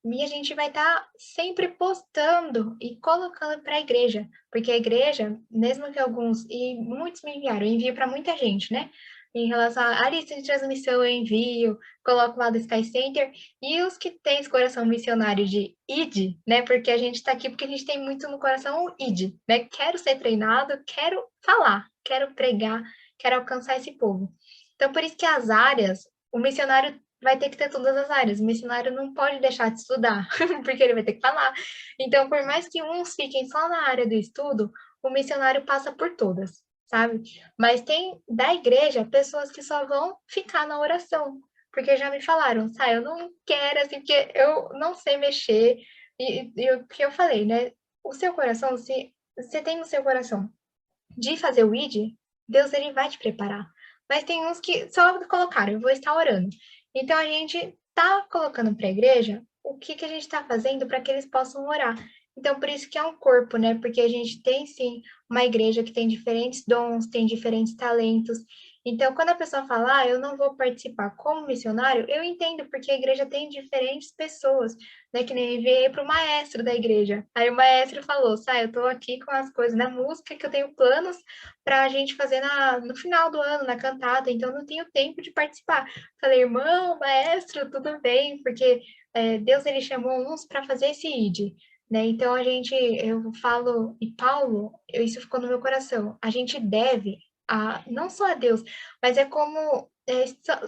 E a gente vai estar sempre postando e colocando para a igreja, porque a igreja, mesmo que alguns, e muitos me enviaram, eu envio para muita gente, né? Em relação à lista de transmissão, eu envio, coloco lá do Sky Center, e os que têm esse coração missionário de ID, né? Porque a gente está aqui porque a gente tem muito no coração o ID, né? Quero ser treinado, quero falar, quero pregar, quero alcançar esse povo. Então, por isso que as áreas, o missionário vai ter que ter todas as áreas. O missionário não pode deixar de estudar, porque ele vai ter que falar. Então, por mais que uns fiquem só na área do estudo, o missionário passa por todas, sabe? Mas tem da igreja pessoas que só vão ficar na oração, porque já me falaram, eu não quero assim, porque eu não sei mexer. E o que eu falei, né? O seu coração, se você tem no seu coração de fazer o ID, Deus ele vai te preparar. Mas tem uns que só colocaram, eu vou estar orando. Então a gente tá colocando para a igreja o que, que a gente está fazendo para que eles possam orar. Então, por isso que é um corpo, né? Porque a gente tem sim uma igreja que tem diferentes dons, tem diferentes talentos. Então, quando a pessoa fala, eu não vou participar como missionário, eu entendo, porque a igreja tem diferentes pessoas, né? Que nem enviei para o maestro da igreja. Aí o maestro falou, eu estou aqui com as coisas da música que eu tenho planos para a gente fazer no final do ano, na cantada, então não tenho tempo de participar. Falei, irmão, maestro, tudo bem, porque Deus ele chamou uns para fazer esse ID. Né? Então eu falo, e Paulo, isso ficou no meu coração, a gente deve, não só a Deus, mas é como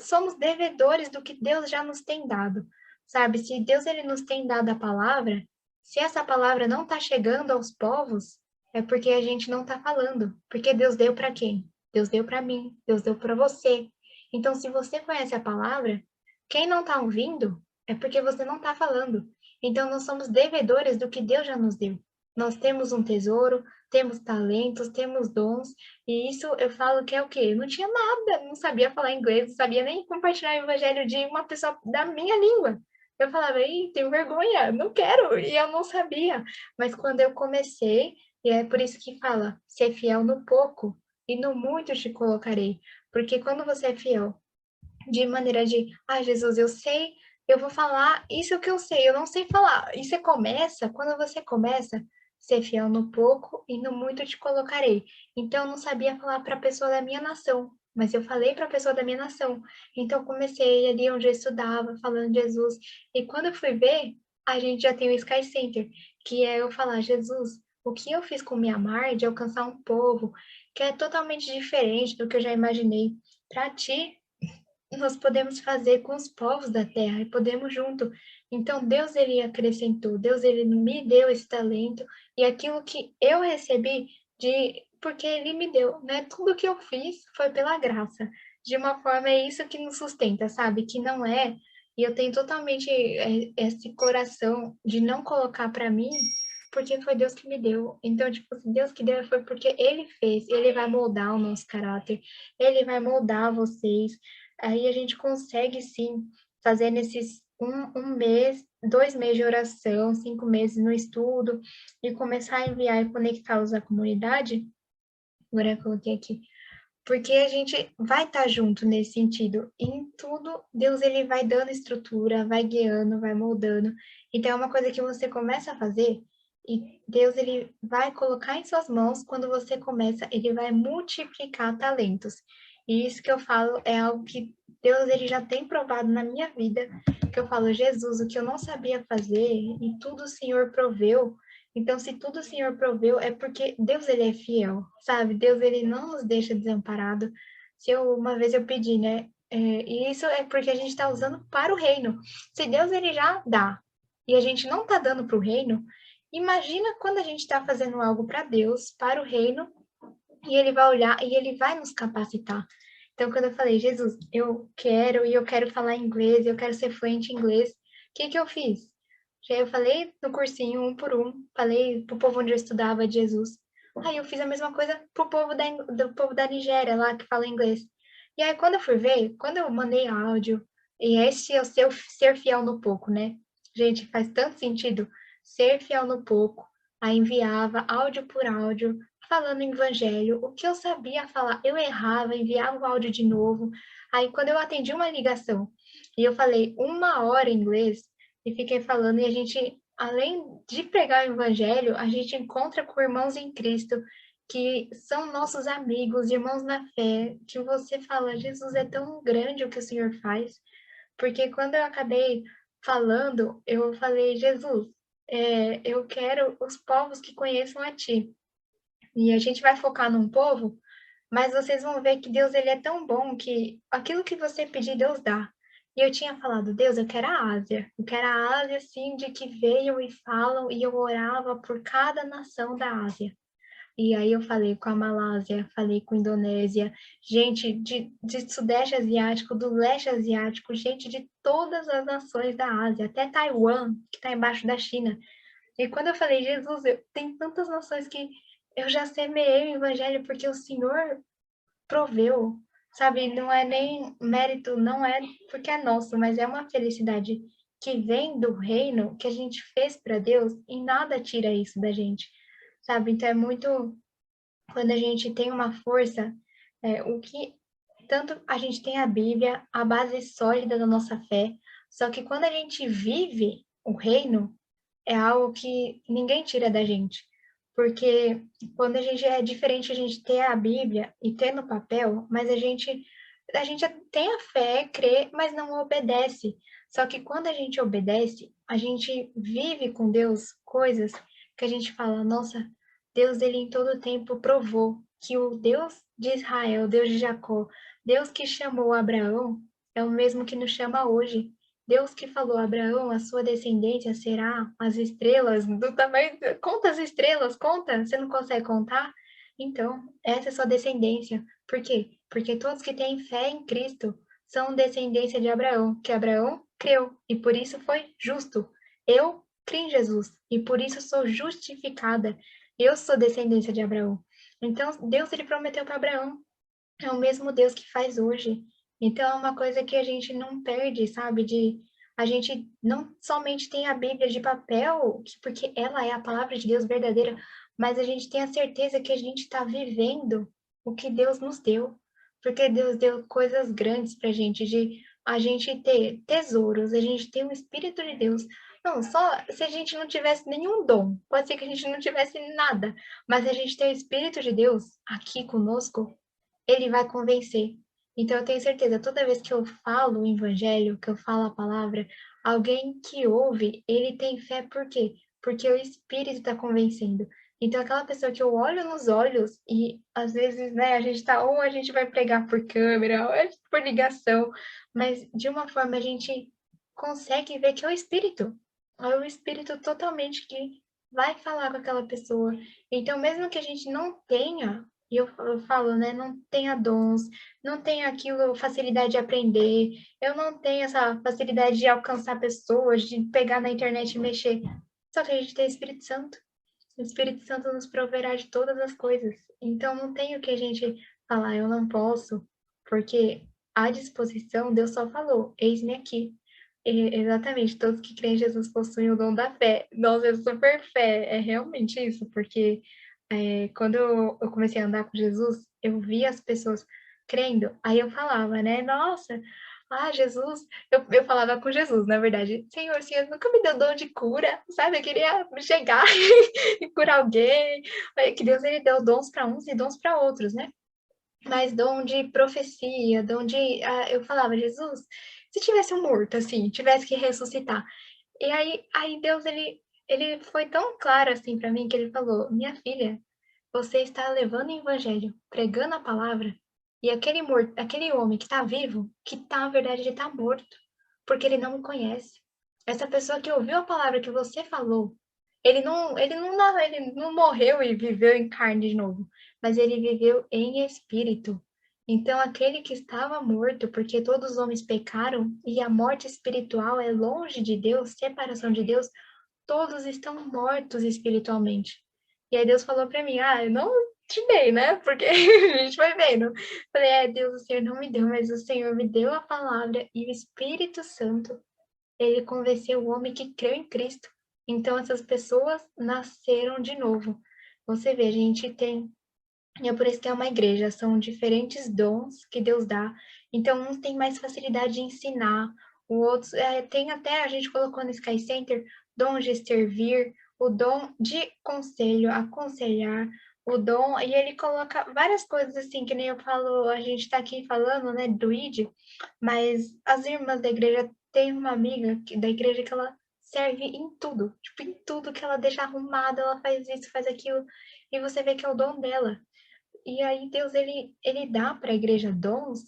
somos devedores do que Deus já nos tem dado, sabe? Se Deus ele nos tem dado a palavra, se essa palavra não está chegando aos povos, é porque a gente não está falando. Porque Deus deu para quem? Deus deu para mim, Deus deu para você. Então, se você conhece a palavra, quem não está ouvindo é porque você não está falando. Então, nós somos devedores do que Deus já nos deu. Nós temos um tesouro, temos talentos, temos dons, e isso eu falo que é o quê? Eu não tinha nada, não sabia falar inglês, não sabia nem compartilhar o evangelho de uma pessoa da minha língua. Eu falava, tenho vergonha, não quero, e eu não sabia. Mas quando eu comecei, e é por isso que fala, ser fiel no pouco, e no muito te colocarei. Porque quando você é fiel, de maneira de, Jesus, eu sei, eu vou falar isso que eu sei, eu não sei falar. E você começa, quando você começa, ser fiel no pouco e no muito te colocarei. Então, eu não sabia falar para a pessoa da minha nação, mas eu falei para a pessoa da minha nação. Então, eu comecei ali onde eu estudava, falando de Jesus. E quando eu fui ver, a gente já tem o Sky Center, que é eu falar, Jesus, o que eu fiz com minha Mar de alcançar um povo que é totalmente diferente do que eu já imaginei. Para ti, nós podemos fazer com os povos da terra e podemos junto. Então Deus ele acrescentou, Deus ele me deu esse talento e aquilo que eu recebi de porque ele me deu, né? Tudo que eu fiz foi pela graça. De uma forma é isso que nos sustenta, sabe? Que não é e eu tenho totalmente esse coração de não colocar para mim, porque foi Deus que me deu. Então, tipo, se Deus que deu foi porque Ele fez. Ele vai moldar o nosso caráter. Ele vai moldar vocês. Aí a gente consegue sim fazer nesses um mês, 2 meses de oração, 5 meses no estudo e começar a enviar e conectá-los à comunidade. Agora eu coloquei aqui, porque a gente vai estar junto nesse sentido. E em tudo, Deus ele vai dando estrutura, vai guiando, vai moldando. Então é uma coisa que você começa a fazer e Deus ele vai colocar em suas mãos quando você começa, ele vai multiplicar talentos. E isso que eu falo é algo que Deus ele já tem provado na minha vida, que eu falo, Jesus, o que eu não sabia fazer e tudo o Senhor proveu. Então, se tudo o Senhor proveu, é porque Deus ele é fiel, sabe? Deus ele não nos deixa desamparado. Uma vez eu pedi, né? E isso é porque a gente está usando para o reino. Se Deus ele já dá e a gente não está dando para o reino, imagina quando a gente está fazendo algo para Deus, para o reino, e ele vai olhar e ele vai nos capacitar. Então, quando eu falei, Jesus, eu quero falar inglês, eu quero ser fluente em inglês, o que que eu fiz? Já eu falei no cursinho, um por um, falei pro povo onde eu estudava de Jesus. Aí eu fiz a mesma coisa pro povo do povo da Nigéria lá, que fala inglês. E aí, quando eu fui ver, quando eu mandei áudio, e esse é o seu ser fiel no pouco, né? Gente, faz tanto sentido ser fiel no pouco. Aí enviava áudio por áudio, falando em evangelho, o que eu sabia falar, eu errava, enviava o áudio de novo. Aí, quando eu atendi uma ligação e eu falei 1 hora em inglês, e fiquei falando, e a gente, além de pregar o evangelho, a gente encontra com irmãos em Cristo que são nossos amigos, irmãos na fé, que você fala, Jesus, é tão grande o que o Senhor faz, porque quando eu acabei falando, eu falei, Jesus, eu quero os povos que conheçam a Ti. E a gente vai focar num povo, mas vocês vão ver que Deus ele é tão bom que aquilo que você pedir, Deus dá. E eu tinha falado, Deus, eu quero a Ásia. Eu quero a Ásia, assim, de que veio e falam, e eu orava por cada nação da Ásia. E aí eu falei com a Malásia, falei com a Indonésia, gente de Sudeste Asiático, do Leste Asiático, gente de todas as nações da Ásia, até Taiwan, que está embaixo da China. E quando eu falei, Jesus, tem tantas nações que eu já semeei o evangelho porque o Senhor proveu, sabe? Não é nem mérito, não é porque é nosso, mas é uma felicidade que vem do reino que a gente fez para Deus e nada tira isso da gente, sabe? Então é muito quando a gente tem uma força, o que tanto a gente tem a Bíblia, a base sólida da nossa fé, só que quando a gente vive o reino, é algo que ninguém tira da gente. Porque quando a gente é diferente a gente ter a Bíblia e ter no papel, mas a gente tem a fé, crê, mas não obedece. Só que quando a gente obedece, a gente vive com Deus coisas que a gente fala, nossa, Deus ele em todo tempo provou que o Deus de Israel, o Deus de Jacó, Deus que chamou Abraão, é o mesmo que nos chama hoje. Deus que falou a Abraão, a sua descendência será as estrelas do tamanho. Conta as estrelas, conta. Você não consegue contar? Então, essa é a sua descendência. Por quê? Porque todos que têm fé em Cristo são descendência de Abraão, que Abraão creu e por isso foi justo. Eu criei em Jesus e por isso sou justificada. Eu sou descendência de Abraão. Então, Deus ele prometeu para Abraão é o mesmo Deus que faz hoje. Então é uma coisa que a gente não perde, sabe? De a gente não somente tem a Bíblia de papel, porque ela é a palavra de Deus verdadeira, mas a gente tem a certeza que a gente está vivendo o que Deus nos deu. Porque Deus deu coisas grandes para de a gente ter tesouros, a gente ter o Espírito de Deus. Não, só se a gente não tivesse nenhum dom, pode ser que a gente não tivesse nada, mas a gente ter o Espírito de Deus aqui conosco, ele vai convencer. Então, eu tenho certeza, toda vez que eu falo o evangelho, que eu falo a palavra, alguém que ouve, ele tem fé por quê? Porque o Espírito está convencendo. Então, aquela pessoa que eu olho nos olhos, e às vezes, né, a gente tá, ou a gente vai pregar por câmera, ou por ligação, mas de uma forma a gente consegue ver que é o Espírito. É o Espírito totalmente que vai falar com aquela pessoa. Então, mesmo que a gente não tenha e eu falo, né, não tenha dons, não tenha aquilo, facilidade de aprender, eu não tenho essa facilidade de alcançar pessoas, de pegar na internet e mexer. Só que a gente tem o Espírito Santo. O Espírito Santo nos proverá de todas as coisas. Então não tem o que a gente falar, eu não posso, porque à disposição, Deus só falou, eis-me aqui. Exatamente, todos que creem em Jesus possuem o dom da fé. Nossa, é super fé, é realmente isso, porque quando eu comecei a andar com Jesus, eu via as pessoas crendo, aí eu falava, né? Nossa, Jesus, eu falava com Jesus, na verdade, Senhor, nunca me deu dom de cura, sabe? Eu queria chegar e curar alguém, que Deus ele deu dons para uns e dons para outros, né? Mas dom de profecia, dom de. Eu falava, Jesus, se tivesse um morto, assim, tivesse que ressuscitar. E aí Deus, ele foi tão claro assim para mim que ele falou: Minha filha, você está levando o evangelho, pregando a palavra, e aquele morto, aquele homem que está vivo, que tá, na verdade, ele está morto, porque ele não me conhece. Essa pessoa que ouviu a palavra que você falou, ele não morreu e viveu em carne de novo, mas ele viveu em espírito. Então, aquele que estava morto, porque todos os homens pecaram, e a morte espiritual é longe de Deus, separação de Deus, todos estão mortos espiritualmente. E aí Deus falou para mim, eu não te dei, né? Porque a gente vai vendo. Falei, Deus, o Senhor não me deu, mas o Senhor me deu a palavra e o Espírito Santo, ele convenceu o homem que creu em Cristo. Então, essas pessoas nasceram de novo. Você vê, a gente tem e é por isso que é uma igreja, são diferentes dons que Deus dá. Então, uns têm mais facilidade de ensinar, O outro, tem até, a gente colocou no Sky Center, dom de servir, o dom de conselho, aconselhar, o dom, e ele coloca várias coisas assim, que nem eu falo, a gente está aqui falando, né, do ID, mas as irmãs da igreja têm uma amiga da igreja que ela serve em tudo, tipo, em tudo que ela deixa arrumado, ela faz isso, faz aquilo, e você vê que é o dom dela. E aí Deus ele dá para a igreja dons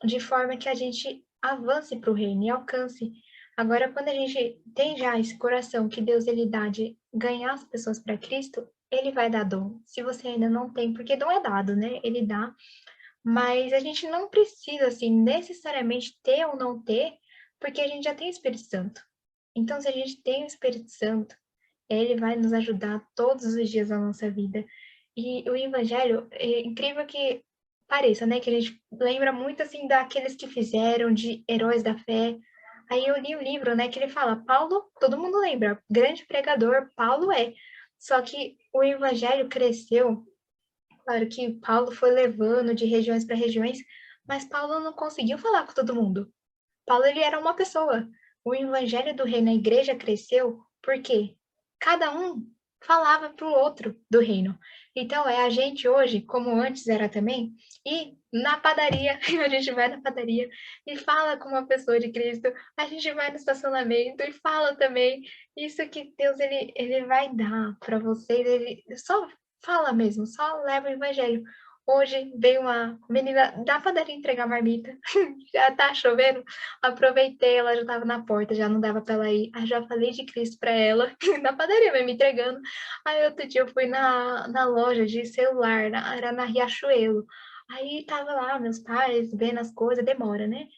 de forma que a gente avance para o reino e alcance. Agora, quando a gente tem já esse coração que Deus ele dá de ganhar as pessoas para Cristo, ele vai dar dom. Se você ainda não tem, porque dom é dado, né? Ele dá, mas a gente não precisa assim necessariamente ter ou não ter, porque a gente já tem o Espírito Santo. Então, se a gente tem o Espírito Santo, ele vai nos ajudar todos os dias da nossa vida. E o evangelho, é incrível que pareça, né? Que a gente lembra muito, assim, daqueles que fizeram, de heróis da fé. Aí eu li o livro, né, que ele fala, Paulo, todo mundo lembra, grande pregador, Paulo é. Só que o evangelho cresceu, claro que Paulo foi levando de regiões para regiões, mas Paulo não conseguiu falar com todo mundo. Paulo ele era uma pessoa. O evangelho do reino, a igreja cresceu porque cada um falava para o outro do reino. Então é a gente hoje, como antes era também, e na padaria, a gente vai na padaria e fala com uma pessoa de Cristo, a gente vai no estacionamento e fala também. Isso que Deus ele vai dar para vocês, ele só fala mesmo, só leva o evangelho. Hoje veio uma menina da padaria entregar marmita, já tá chovendo, aproveitei, ela já estava na porta, já não dava para ela ir. Aí já falei de Cristo para ela, na padaria, vai me entregando. Aí outro dia eu fui na loja de celular, era na Riachuelo. Aí tava lá, meus pais, vendo as coisas, demora, né?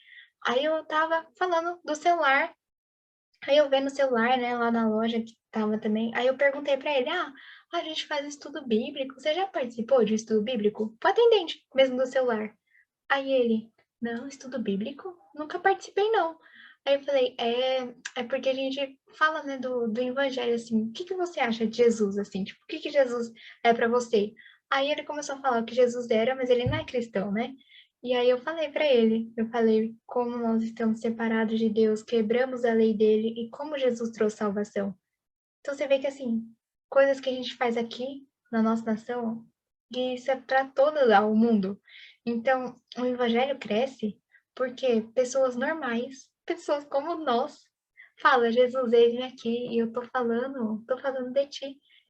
Aí eu tava falando do celular, aí eu vendo o celular, né, lá na loja que tava também. Aí eu perguntei para ele, a gente faz estudo bíblico, você já participou de um estudo bíblico? O atendente mesmo do celular. Aí ele, não, estudo bíblico? Nunca participei, não. Aí eu falei, é porque a gente fala, né, do evangelho, assim, o que que você acha de Jesus, assim, tipo, o que que Jesus é para você? Aí ele começou a falar o que Jesus era, mas ele não é cristão, né? E aí eu falei para ele, eu falei como nós estamos separados de Deus, quebramos a lei dele e como Jesus trouxe salvação. Então você vê que, assim, coisas que a gente faz aqui na nossa nação, e isso é para todo o mundo. Então, o evangelho cresce porque pessoas normais, pessoas como nós, fala, Jesus, eis-me aqui, e eu tô falando de ti.